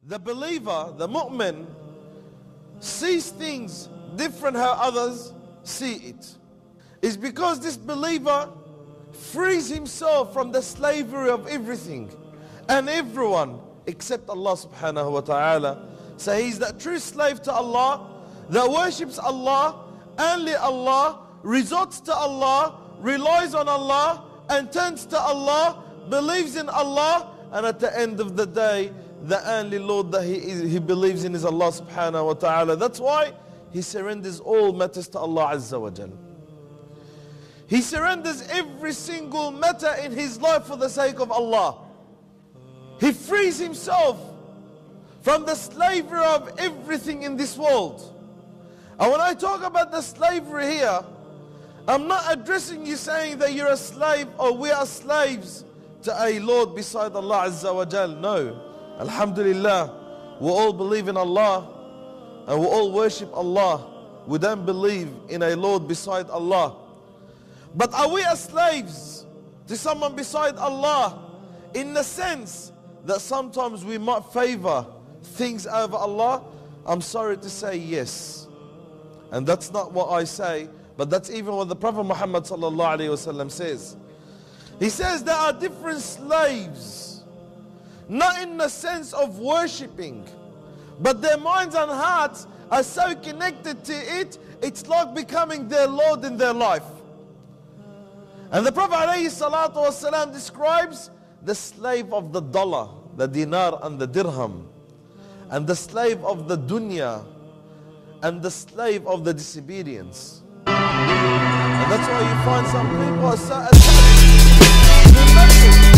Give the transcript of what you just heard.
the believer, the mu'min, sees things different how others see it. It's because this believer frees himself from the slavery of everything and everyone except Allah subhanahu wa ta'ala. So he's the true slave to Allah, that worships Allah, only Allah, resorts to Allah, relies on Allah, and turns to Allah, believes in Allah, and at the end of the day, the only Lord that he believes in is Allah subhanahu wa ta'ala. That's why he surrenders all matters to Allah Azza wa Jal. He surrenders every single matter in his life for the sake of Allah. He frees himself from the slavery of everything in this world. And when I talk about the slavery here, I'm not addressing you saying that you're a slave or we are slaves to a Lord beside Allah Azza wa Jal. No. Alhamdulillah, we all believe in Allah and we all worship Allah. We don't believe in a Lord beside Allah. But are we as slaves to someone beside Allah in the sense that sometimes we might favor things over Allah? I'm sorry to say yes. And that's not what I say, but that's even what the Prophet Muhammad sallallahu alaihi wasallam says. He says there are different slaves, not in the sense of worshipping, but their minds and hearts are so connected to it, it's like becoming their Lord in their life. And the Prophet ﷺ describes the slave of the dollar, the dinar and the dirham, and the slave of the dunya, and the slave of the disobedience. And that's why you find some people are so attached to the message,